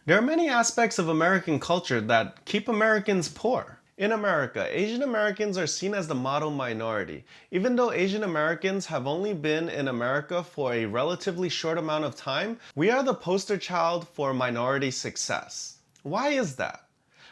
There are many aspects of American culture that keep Americans poor. In America, Asian Americans are seen as the model minority. Even though Asian Americans have only been in America for a relatively short amount of time, we are the poster child for minority success. Why is that?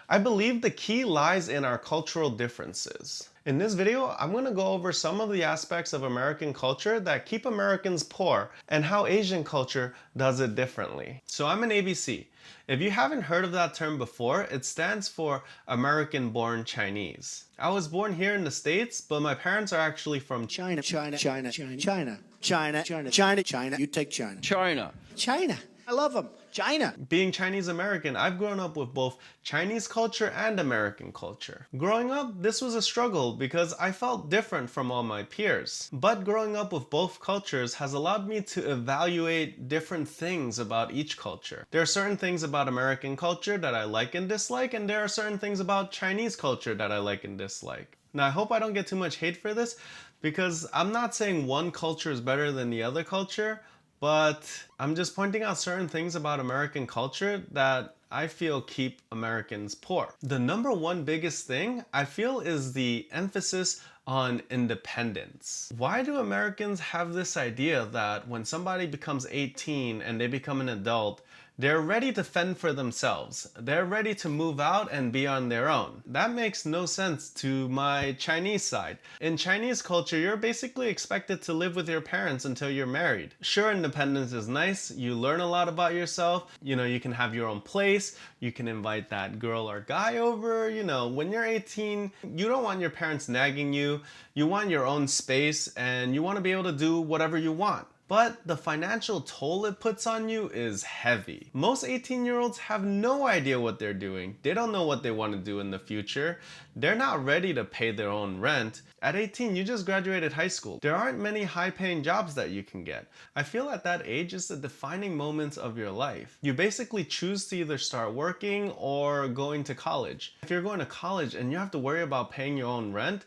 I believe the key lies in our cultural differences. In this video, I'm going to go over some of the aspects of American culture that keep Americans poor and how Asian culture does it differently. So I'm an ABC. If you haven't heard of that term before, it stands for American-born Chinese. I was born here in the States, but my parents are actually from China, China, China, China, China, China, China, China, China. You take China. China. China. I love them. China. Being Chinese American, I've grown up with both Chinese culture and American culture. Growing up, this was a struggle because I felt different from all my peers. But growing up with both cultures has allowed me to evaluate different things about each culture. There are certain things about American culture that I like and dislike, and there are certain things about Chinese culture that I like and dislike. Now, I hope I don't get too much hate for this because I'm not saying one culture is better than the other culture, but I'm just pointing out certain things about American culture that I feel keep Americans poor. The number one biggest thing I feel is the emphasis on independence. Why do Americans have this idea that when somebody becomes 18 and they become an adult, they're ready to fend for themselves? They're ready to move out and be on their own. That makes no sense to my Chinese side. In Chinese culture, you're basically expected to live with your parents until you're married. Sure, independence is nice. You learn a lot about yourself. You can have your own place. You can invite that girl or guy over. When you're 18, you don't want your parents nagging you. You want your own space and you want to be able to do whatever you want. But the financial toll it puts on you is heavy. Most 18-year-olds have no idea what they're doing. They don't know what they want to do in the future. They're not ready to pay their own rent. At 18, you just graduated high school. There aren't many high-paying jobs that you can get. I feel at that age is the defining moments of your life. You basically choose to either start working or going to college. If you're going to college and you have to worry about paying your own rent,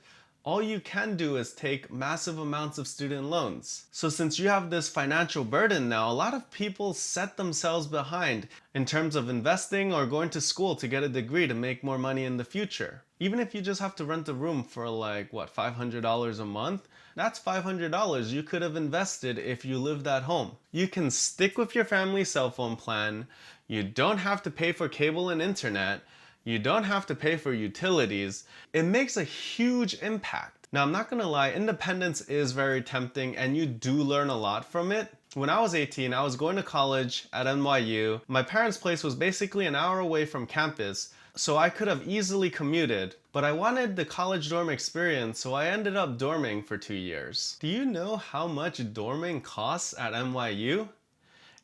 all you can do is take massive amounts of student loans. So since you have this financial burden now, a lot of people set themselves behind in terms of investing or going to school to get a degree to make more money in the future. Even if you just have to rent a room for $500 a month, that's $500 you could have invested if you lived at home. You can stick with your family cell phone plan. You don't have to pay for cable and internet. You don't have to pay for utilities. It makes a huge impact. Now, I'm not gonna lie, independence is very tempting and you do learn a lot from it. When I was 18, I was going to college at NYU. My parents' place was basically an hour away from campus, so I could have easily commuted, but I wanted the college dorm experience, so I ended up dorming for 2 years. Do you know how much dorming costs at NYU?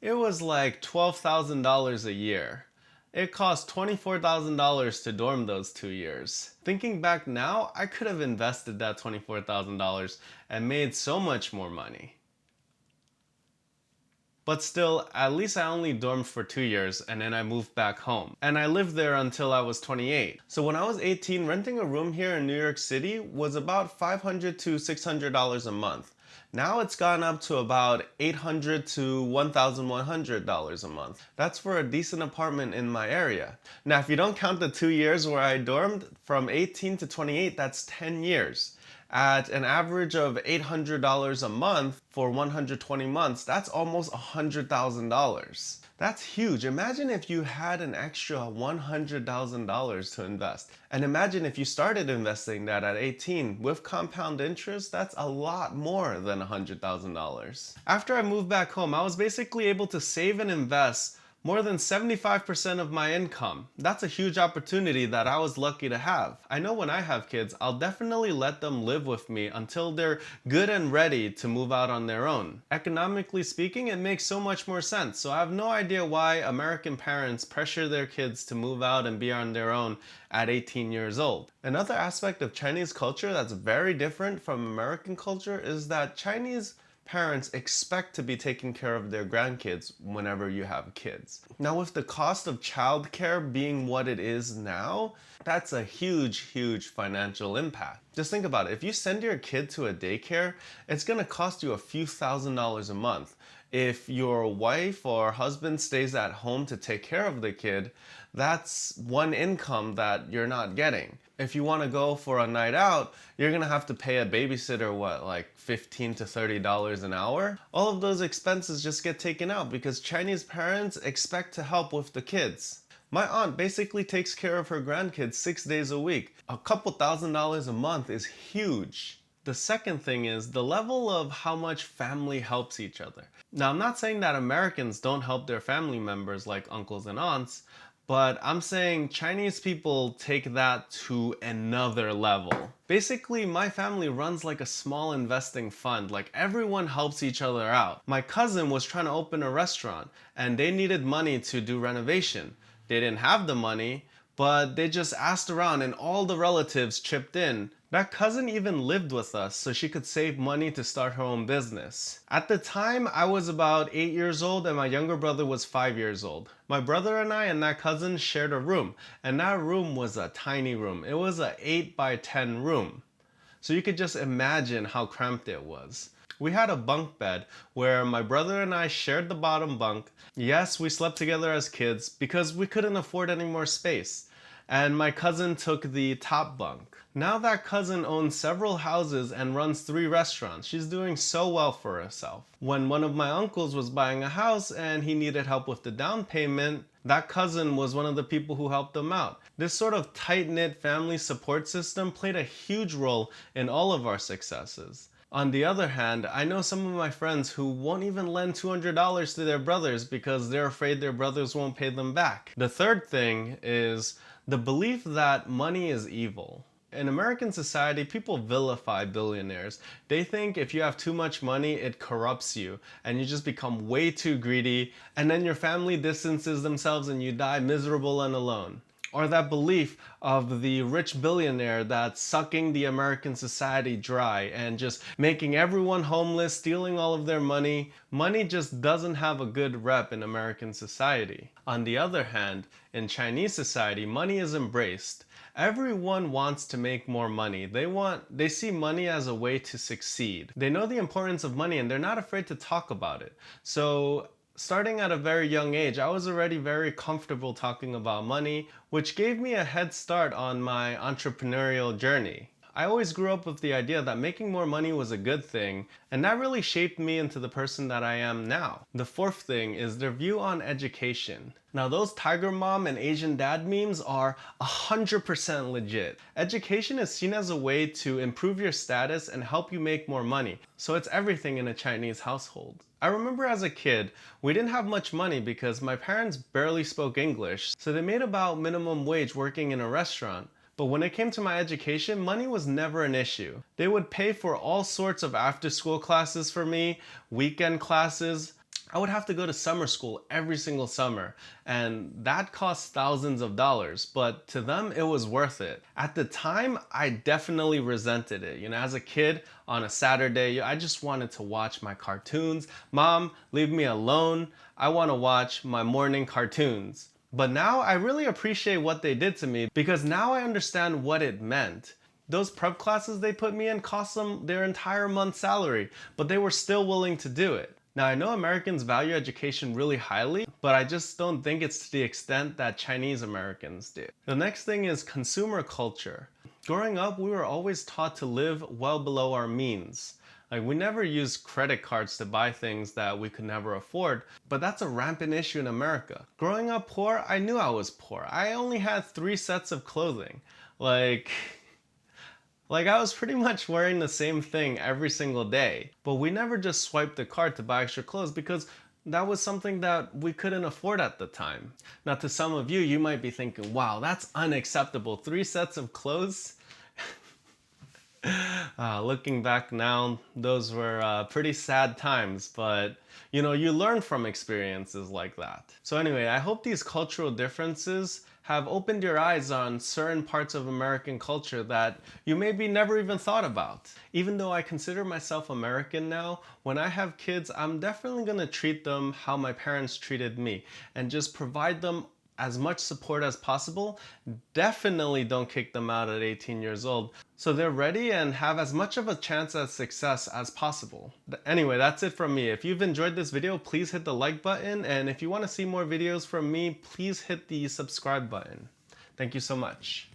It was like $12,000 a year. It cost $24,000 to dorm those 2 years. Thinking back now, I could have invested that $24,000 and made so much more money. But still, at least I only dormed for 2 years and then I moved back home. And I lived there until I was 28. So when I was 18, renting a room here in New York City was about $500 to $600 a month. Now it's gone up to about $800 to $1,100 a month. That's for a decent apartment in my area. Now, if you don't count the 2 years where I dormed, from 18 to 28, that's 10 years. At an average of $800 a month for 120 months, that's almost $100,000. That's huge. Imagine if you had an extra $100,000 to invest. And imagine if you started investing that at 18 with compound interest, that's a lot more than $100,000. After I moved back home, I was basically able to save and invest more than 75% of my income. That's a huge opportunity that I was lucky to have. I know when I have kids, I'll definitely let them live with me until they're good and ready to move out on their own. Economically speaking, it makes so much more sense. So I have no idea why American parents pressure their kids to move out and be on their own at 18 years old. Another aspect of Chinese culture that's very different from American culture is that Chinese parents expect to be taking care of their grandkids whenever you have kids. Now, with the cost of childcare being what it is now, that's a huge financial impact. Just think about it. If you send your kid to a daycare, it's gonna cost you a few $1,000s a month. If your wife or husband stays at home to take care of the kid, that's one income that you're not getting. If you want to go for a night out, you're gonna have to pay a babysitter, what, like $15 to $30 an hour? All of those expenses just get taken out because Chinese parents expect to help with the kids. My aunt basically takes care of her grandkids 6 days a week. A couple $1,000s a month is huge. The second thing is the level of how much family helps each other. Now, I'm not saying that Americans don't help their family members like uncles and aunts, but I'm saying Chinese people take that to another level. Basically, my family runs like a small investing fund. Like, everyone helps each other out. My cousin was trying to open a restaurant and they needed money to do renovation. They didn't have the money, but they just asked around and all the relatives chipped in. That cousin even lived with us so she could save money to start her own business. At the time, I was about 8 years old and my younger brother was 5 years old. My brother and I and that cousin shared a room, and that room was a tiny room. It was an 8 by 10 room. So you could just imagine how cramped it was. We had a bunk bed where my brother and I shared the bottom bunk. Yes, we slept together as kids because we couldn't afford any more space. And my cousin took the top bunk. Now that cousin owns several houses and runs 3 restaurants. She's doing so well for herself. When one of my uncles was buying a house and he needed help with the down payment, that cousin was one of the people who helped them out. This sort of tight-knit family support system played a huge role in all of our successes. On the other hand, I know some of my friends who won't even lend $200 to their brothers because they're afraid their brothers won't pay them back. The third thing is the belief that money is evil. In American society, people vilify billionaires. They think if you have too much money, it corrupts you and you just become way too greedy, and then your family distances themselves and you die miserable and alone. Or that belief of the rich billionaire that's sucking the American society dry and just making everyone homeless, stealing all of their money. Money just doesn't have a good rep in American society. On the other hand, in Chinese society, money is embraced. Everyone wants to make more money. They see money as a way to succeed. They know the importance of money and they're not afraid to talk about it. So starting at a very young age, I was already very comfortable talking about money, which gave me a head start on my entrepreneurial journey. I always grew up with the idea that making more money was a good thing, and that really shaped me into the person that I am now. The fourth thing is their view on education. Now, those Tiger Mom and Asian Dad memes are 100% legit. Education is seen as a way to improve your status and help you make more money, so it's everything in a Chinese household. I remember as a kid, we didn't have much money because my parents barely spoke English, so they made about minimum wage working in a restaurant. But when it came to my education, money was never an issue. They would pay for all sorts of after-school classes for me, weekend classes. I would have to go to summer school every single summer, and that cost thousands of dollars, but to them it was worth it. At the time, I definitely resented it. As a kid on a Saturday, I just wanted to watch my cartoons. Mom, leave me alone. I want to watch my morning cartoons. But now I really appreciate what they did to me because now I understand what it meant. Those prep classes they put me in cost them their entire month's salary, but they were still willing to do it. Now, I know Americans value education really highly, but I just don't think it's to the extent that Chinese Americans do. The next thing is consumer culture. Growing up, we were always taught to live well below our means. Like, we never used credit cards to buy things that we could never afford, but that's a rampant issue in America. Growing up poor, I knew I was poor. I only had 3 sets of clothing. Like I was pretty much wearing the same thing every single day. But we never just swiped the card to buy extra clothes because that was something that we couldn't afford at the time. Now, to some of you, you might be thinking, wow, that's unacceptable. 3 sets of clothes? Looking back now, those were pretty sad times, but you learn from experiences like that. So anyway, I hope these cultural differences have opened your eyes on certain parts of American culture that you maybe never even thought about. Even though I consider myself American now, when I have kids, I'm definitely gonna treat them how my parents treated me and just provide them as much support as possible. Definitely don't kick them out at 18 years old, so they're ready and have as much of a chance at success as possible. Anyway, that's it from me. If you've enjoyed this video, please hit the like button, and if you want to see more videos from me, please hit the subscribe button. Thank you so much.